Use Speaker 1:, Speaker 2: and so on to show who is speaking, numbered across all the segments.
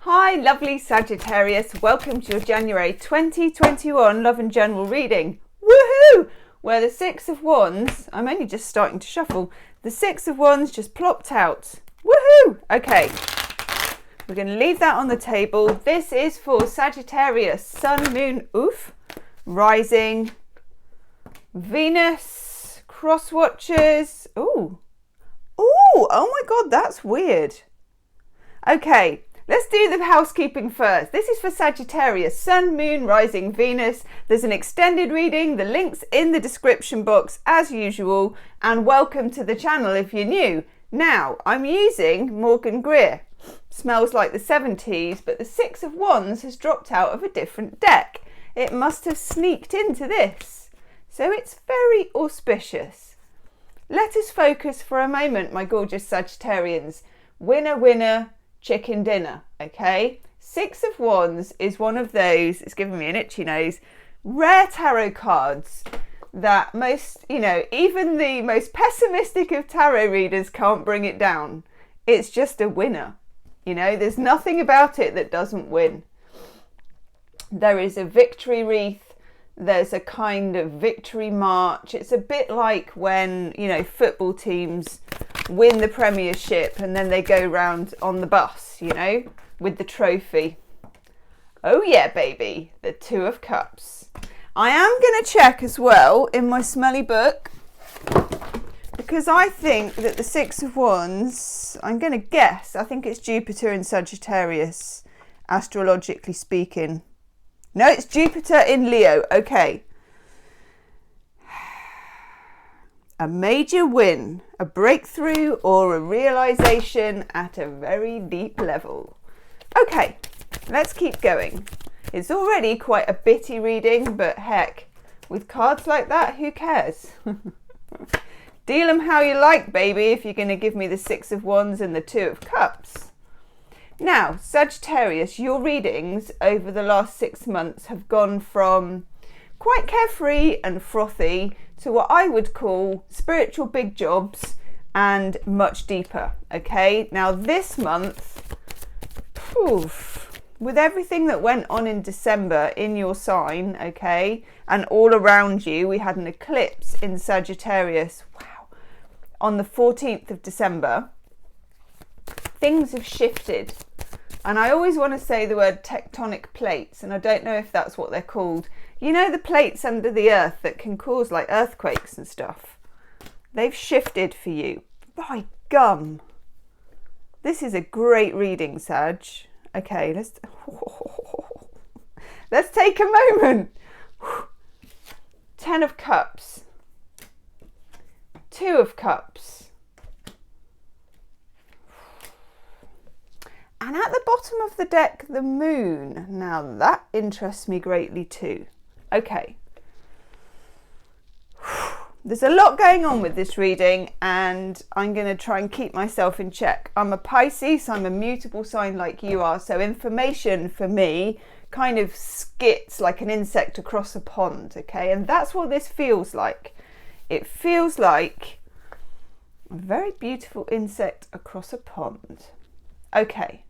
Speaker 1: Hi lovely Sagittarius, welcome to your January 2021 Love and General reading. Woohoo! Where the Six of Wands, I'm only just starting to shuffle, the Six of Wands just plopped out. Woohoo! Okay, we're going to leave that on the table. This is for Sagittarius, Sun, Moon, Rising, Venus, Cross Watchers. Oh my God, that's weird. Okay. Let's do the housekeeping first. This is for Sagittarius, Sun, Moon, Rising, Venus. There's an extended reading. The link's in the description box as usual. And welcome to the channel if you're new. Now, I'm using Morgan Greer. Smells like the 70s, but the Six of Wands has dropped out of a different deck. It must have sneaked into this. So it's very auspicious. Let us focus for a moment, my gorgeous Sagittarians. Winner, winner. Chicken dinner, okay? Six of Wands is one of those, it's giving me an itchy nose, rare tarot cards that even the most pessimistic of tarot readers can't bring it down. It's just a winner, there's nothing about it that doesn't win. There is a victory wreath, there's a kind of victory march. It's a bit like when, football teams win the premiership and then they go round on the bus, with the trophy. Oh yeah, baby, the Two of Cups. I am going to check as well in my smelly book, because I think that the Six of Wands, I'm going to guess, I think it's Jupiter in Sagittarius, astrologically speaking. No, it's Jupiter in Leo. Okay. A major win, a breakthrough, or a realization at a very deep level. Okay, let's keep going. It's already quite a bitty reading, but heck, with cards like that, who cares? Deal them how you like, baby, if you're going to give me the Six of Wands and the Two of Cups. Now, Sagittarius, your readings over the last 6 months have gone from quite carefree and frothy to what I would call spiritual big jobs and much deeper. Okay, now this month, with everything that went on in December in your sign, okay, and all around you, we had an eclipse in Sagittarius, on the 14th of December. Things have shifted. And I always want to say the word tectonic plates, and I don't know if that's what they're called. The plates under the earth that can cause like earthquakes and stuff. They've shifted for you. By gum. This is a great reading, Sag. Okay, let's take a moment. 10 of Cups. 2 of Cups. And at the bottom of the deck, the Moon. Now that interests me greatly too. Okay. There's a lot going on with this reading and I'm going to try and keep myself in check. I'm a Pisces, I'm a mutable sign like you are. So information for me kind of skits like an insect across a pond. Okay. And that's what this feels like. It feels like a very beautiful insect across a pond. Okay.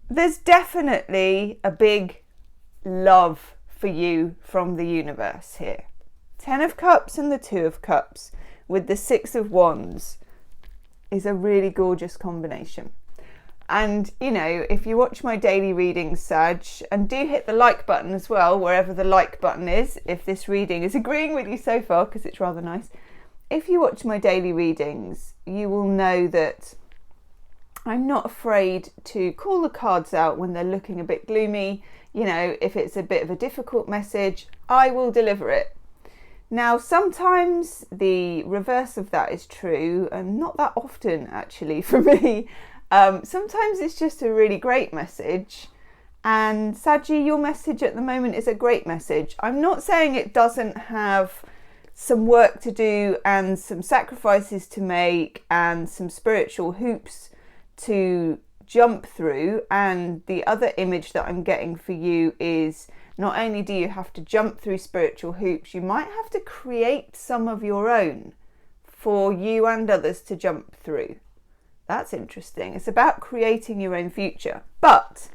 Speaker 1: There's definitely a big love for you from the universe here. 10 of Cups and the 2 of Cups with the 6 of Wands is a really gorgeous combination. And, if you watch my daily readings, Sag, and do hit the like button as well, wherever the like button is, if this reading is agreeing with you so far, because it's rather nice. If you watch my daily readings, you will know that I'm not afraid to call the cards out when they're looking a bit gloomy. If it's a bit of a difficult message, I will deliver it. Now, sometimes the reverse of that is true, and not that often actually for me. Sometimes it's just a really great message. And Saggy, your message at the moment is a great message. I'm not saying it doesn't have some work to do and some sacrifices to make and some spiritual hoops to jump through. And the other image that I'm getting for you is not only do you have to jump through spiritual hoops, you might have to create some of your own for you and others to jump through. That's interesting. It's about creating your own future. But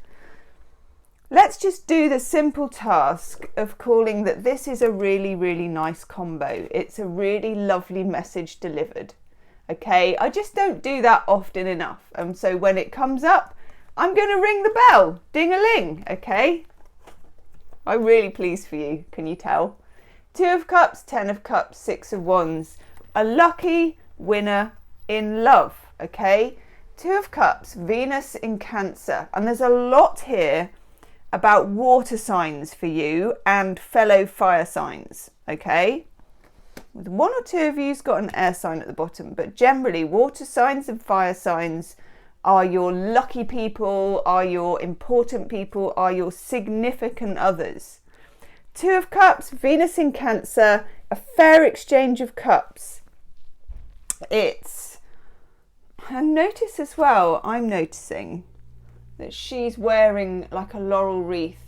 Speaker 1: let's just do the simple task of calling that this is a really, really nice combo. It's a really lovely message delivered. Okay, I just don't do that often enough. And so when it comes up, I'm going to ring the bell. Ding-a-ling, okay? I'm really pleased for you, can you tell? 2 of Cups, 10 of Cups, 6 of Wands. A lucky winner in love, okay? 2 of Cups, Venus in Cancer. And there's a lot here about water signs for you and fellow fire signs, okay? With 1 or 2 of you's got an air sign at the bottom, but generally water signs and fire signs are your lucky people, are your important people, are your significant others. 2 of Cups, Venus in Cancer, a fair exchange of cups. And notice as well, I'm noticing that she's wearing like a laurel wreath.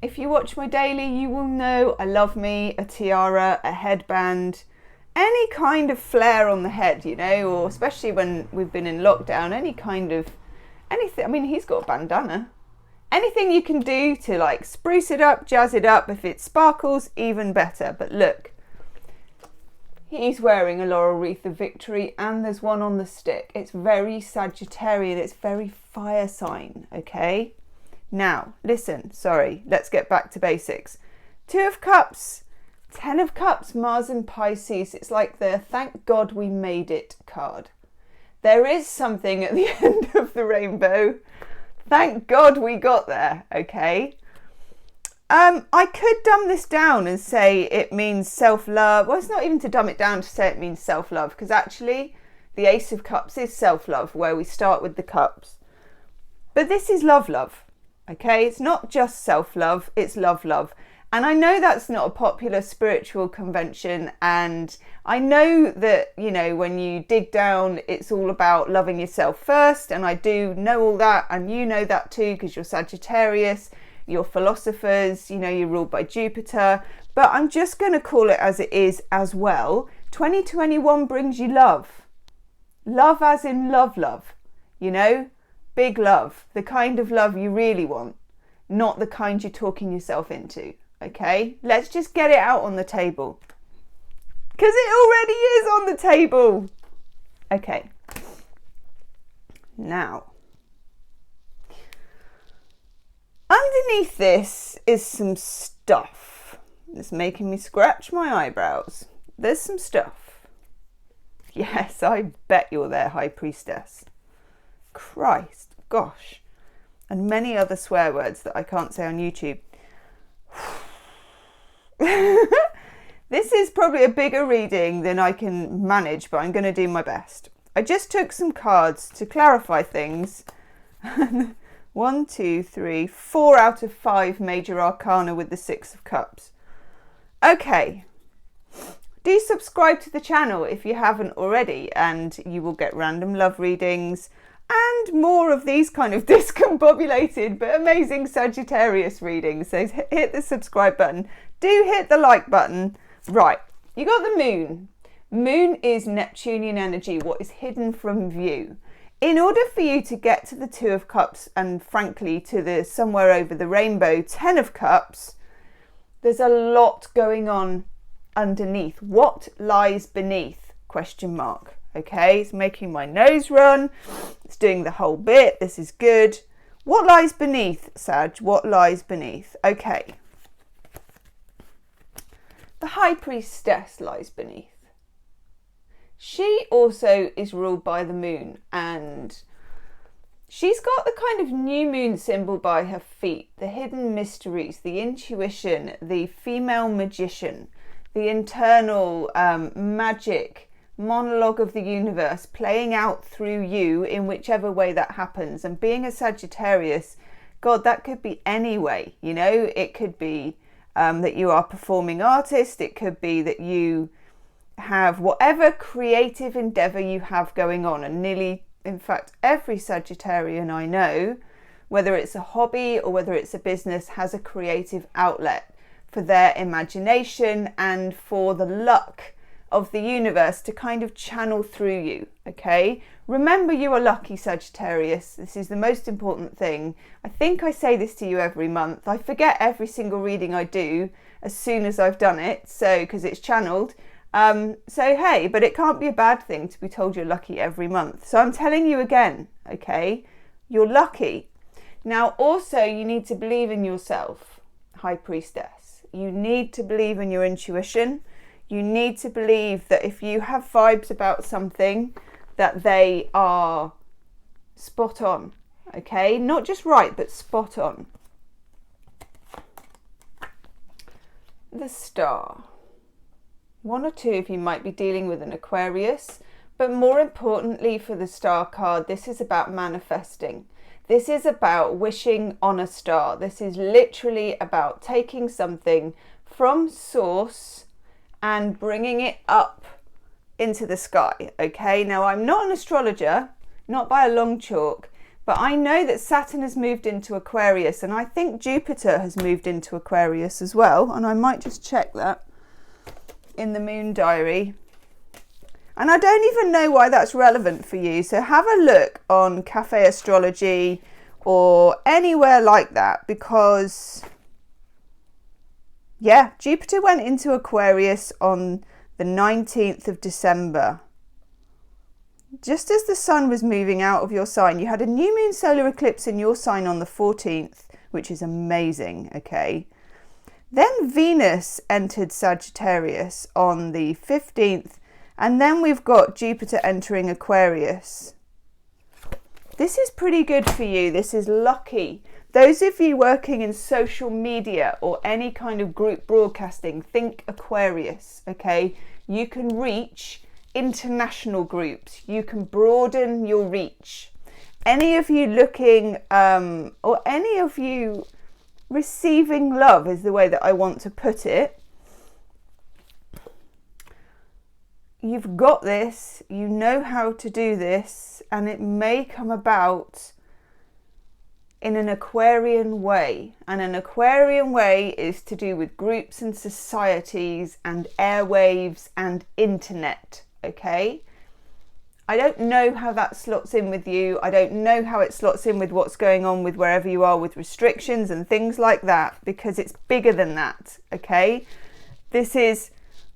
Speaker 1: If you watch my daily, you will know I love me a tiara, a headband, any kind of flair on the head, you know, or especially when we've been in lockdown, anything. I mean, he's got a bandana. Anything you can do to like spruce it up, jazz it up. If it sparkles, even better. But look, he's wearing a laurel wreath of victory and there's one on the stick. It's very Sagittarian. It's very fire sign, okay? Now, listen, sorry, let's get back to basics. 2 of Cups, 10 of Cups, Mars in Pisces. It's like the thank God we made it card. There is something at the end of the rainbow. Thank God we got there, okay? I could dumb this down and say it means self-love. Well, it's not even to dumb it down to say it means self-love, because actually the Ace of Cups is self-love, where we start with the cups. But this is love. Okay, it's not just self-love, it's love. And I know that's not a popular spiritual convention, and I know that, you know, when you dig down, it's all about loving yourself first, and I do know all that, and you know that too, because you're Sagittarius, you're philosophers, you know, you're ruled by Jupiter, but I'm just going to call it as it is as well. 2021 brings you love. Love as in love, you know? Big love, the kind of love you really want, not the kind you're talking yourself into, okay? Let's just get it out on the table. Because it already is on the table. Okay. Now, underneath this is some stuff. It's making me scratch my eyebrows. There's some stuff. Yes, I bet you're there, High Priestess. Christ, gosh, and many other swear words that I can't say on YouTube. This is probably a bigger reading than I can manage, but I'm going to do my best. I just took some cards to clarify things. 1, 2, 3, 4 out of 5 major arcana with the 6 of Cups. Okay. Do subscribe to the channel if you haven't already, and you will get random love readings and more of these kind of discombobulated but amazing Sagittarius readings. So hit the subscribe button. Do hit the like button. Right, you got the moon. Moon is Neptunian energy, what is hidden from view. In order for you to get to the 2 of Cups and frankly to the somewhere over the rainbow 10 of Cups, there's a lot going on underneath. What lies beneath? Question mark. Okay, it's making my nose run. It's doing the whole bit. This is good. What lies beneath, Sag? What lies beneath? Okay. The High Priestess lies beneath. She also is ruled by the moon, and she's got the kind of new moon symbol by her feet, the hidden mysteries, the intuition, the female magician, the internal magic monologue of the universe playing out through you in whichever way that happens. And being a Sagittarius, God, that could be any way, you know. It could be that you are a performing artist. It could be that you have whatever creative endeavor you have going on, and nearly, in fact, every Sagittarian I know, whether it's a hobby or whether it's a business, has a creative outlet for their imagination and for the luck of the universe to kind of channel through you, okay? Remember, you are lucky, Sagittarius. This is the most important thing. I think I say this to you every month. I forget every single reading I do as soon as I've done it, so because it's channeled. So hey, but it can't be a bad thing to be told you're lucky every month. So I'm telling you again, okay? You're lucky. Now, also, you need to believe in yourself, High Priestess. You need to believe in your intuition. You need to believe that if you have vibes about something, that they are spot on, okay? Not just right, but spot on. The Star. One or two of you might be dealing with an Aquarius, but more importantly for the Star card, this is about manifesting. This is about wishing on a star. This is literally about taking something from source and bringing it up into the sky, okay? Now, I'm not an astrologer, not by a long chalk, but I know that Saturn has moved into Aquarius, and I think Jupiter has moved into Aquarius as well, and I might just check that in the moon diary. And I don't even know why that's relevant for you, so have a look on Cafe Astrology or anywhere like that, because yeah, Jupiter went into Aquarius on the 19th of December. Just as the sun was moving out of your sign, you had a new moon solar eclipse in your sign on the 14th, which is amazing, okay? Then Venus entered Sagittarius on the 15th, and then we've got Jupiter entering Aquarius. This is pretty good for you. This is lucky. Those of you working in social media or any kind of group broadcasting, think Aquarius, okay? You can reach international groups. You can broaden your reach. Any of you looking, or any of you receiving love is the way that I want to put it. You've got this, you know how to do this, and it may come about in an Aquarian way. And an Aquarian way is to do with groups and societies and airwaves and internet, okay? I don't know how that slots in with you. I don't know how it slots in with what's going on with wherever you are with restrictions and things like that, because it's bigger than that, okay? This is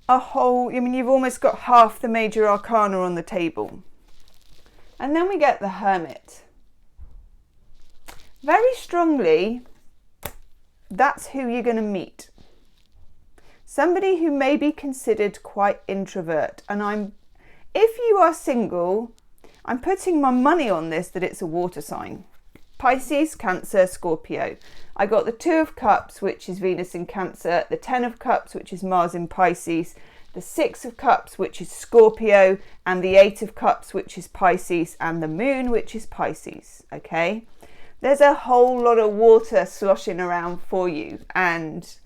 Speaker 1: a whole, I mean, you've almost got half the major arcana on the table. And then we get the Hermit. Very strongly, that's who you're going to meet. Somebody who may be considered quite introvert. And if you are single, I'm putting my money on this that it's a water sign. Pisces, Cancer, Scorpio. I got the 2 of Cups, which is Venus in Cancer, the 10 of Cups, which is Mars in Pisces, the 6 of Cups, which is Scorpio, and the 8 of Cups, which is Pisces, and the Moon, which is Pisces, okay? There's a whole lot of water sloshing around for you, and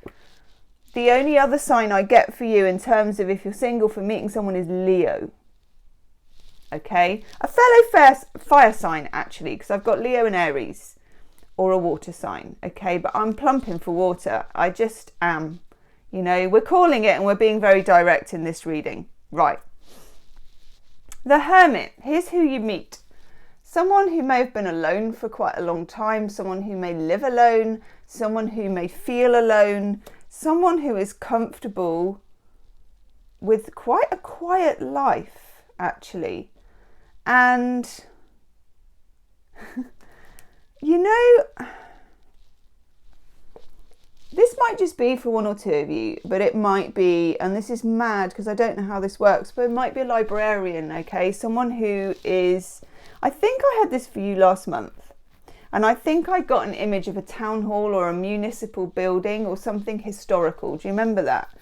Speaker 1: the only other sign I get for you in terms of if you're single for meeting someone is Leo. Okay, a fellow fire sign actually, because I've got Leo and Aries, or a water sign, okay, but I'm plumping for water. I just am, you know, we're calling it and we're being very direct in this reading. Right. The Hermit, here's who you meet. Someone who may have been alone for quite a long time, someone who may live alone, someone who may feel alone, someone who is comfortable with quite a quiet life, actually. And, you know, this might just be for 1 or 2 of you, but it might be, and this is mad because I don't know how this works, but it might be a librarian, okay? Someone who is, I think I had this for you last month, and I think I got an image of a town hall or a municipal building or something historical. Do you remember that?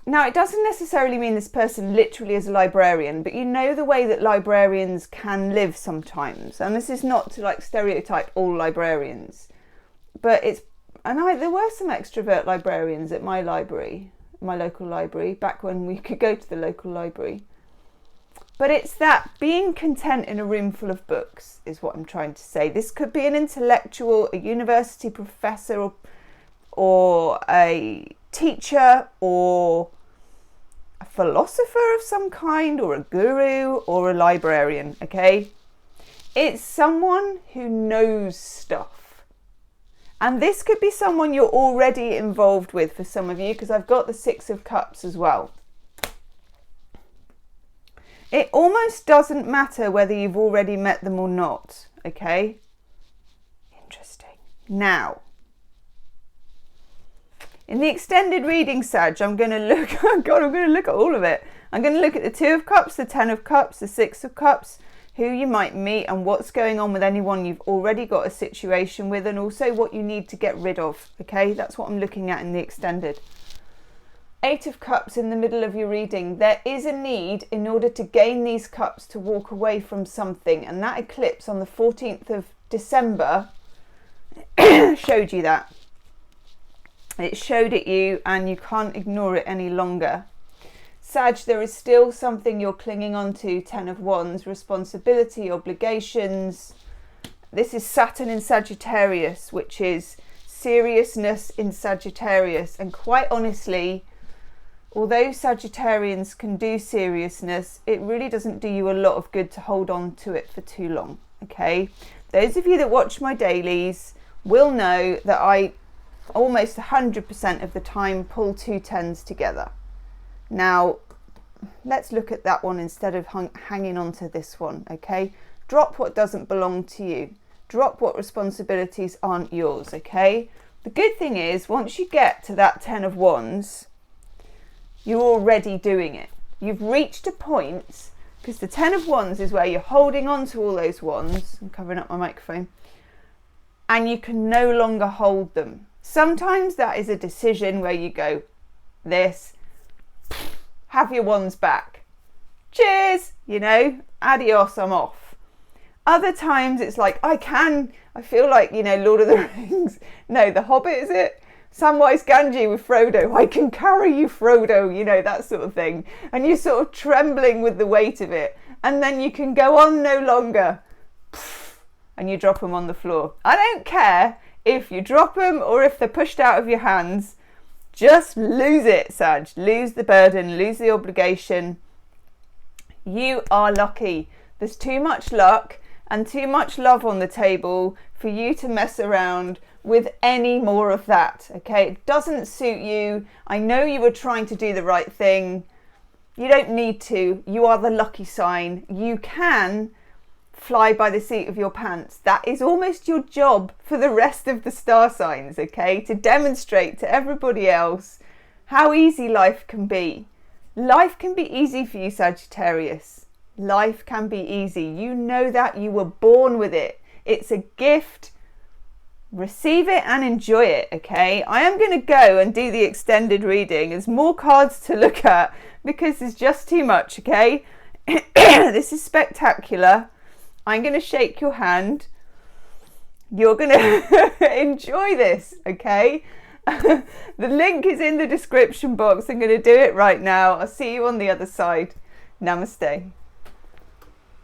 Speaker 1: Now, it doesn't necessarily mean this person literally is a librarian, but you know the way that librarians can live sometimes. And this is not to like stereotype all librarians, but there were some extrovert librarians at my library, my local library, back when we could go to the local library. But it's that being content in a room full of books is what I'm trying to say. This could be an intellectual, a university professor, or a teacher or a philosopher of some kind, or a guru or a librarian, okay? It's someone who knows stuff. And this could be someone you're already involved with for some of you, because I've got the Six of Cups as well. It almost doesn't matter whether you've already met them or not, okay? Interesting. Now, in the extended reading, Sag, I'm going to look, oh God, I'm going to look at all of it. I'm going to look at the Two of Cups, the Ten of Cups, the Six of Cups, who you might meet and what's going on with anyone you've already got a situation with, and also what you need to get rid of, okay? That's what I'm looking at in the extended. Eight of Cups in the middle of your reading. There is a need in order to gain these cups to walk away from something, and that eclipse on the 14th of December showed you that. It showed it you, and you can't ignore it any longer. Sag, there is still something you're clinging on to. Ten of Wands, responsibility, obligations. This is Saturn in Sagittarius, which is seriousness in Sagittarius. And quite honestly, although Sagittarians can do seriousness, it really doesn't do you a lot of good to hold on to it for too long, okay? Those of you that watch my dailies will know that I almost 100% of the time pull two tens together. Now, let's look at that one instead of hanging on to this one, okay? Drop what doesn't belong to you. Drop what responsibilities aren't yours, okay? The good thing is, once you get to that Ten of Wands, you're already doing it. You've reached a point, because the Ten of Wands is where you're holding on to all those wands. I'm covering up my microphone. And you can no longer hold them. Sometimes that is a decision where you go, this, have your wands back. Cheers, you know, adios, I'm off. Other times it's like, I feel like, you know, Lord of the Rings. No, The Hobbit, is it? Samwise Gamgee with Frodo. I can carry you, Frodo, you know, that sort of thing. And you're sort of trembling with the weight of it. And then you can go on no longer. And you drop them on the floor. I don't care if you drop them or if they're pushed out of your hands. Just lose it, Sag. Lose the burden, lose the obligation. You are lucky. There's too much luck and too much love on the table for you to mess around with any more of that, okay? It doesn't suit you. I know you were trying to do the right thing. You don't need to. You are the lucky sign. You can fly by the seat of your pants. That is almost your job for the rest of the star signs, okay? To demonstrate to everybody else how easy life can be. Life can be easy for you, Sagittarius. Life can be easy. You know that. You were born with it. It's a gift. Receive it and enjoy it, okay? I am going to go and do the extended reading. There's more cards to look at because there's just too much, okay? This is spectacular. I'm going to shake your hand. You're going to enjoy this, okay? The link is in the description box. I'm going to do it right now. I'll see you on the other side. Namaste.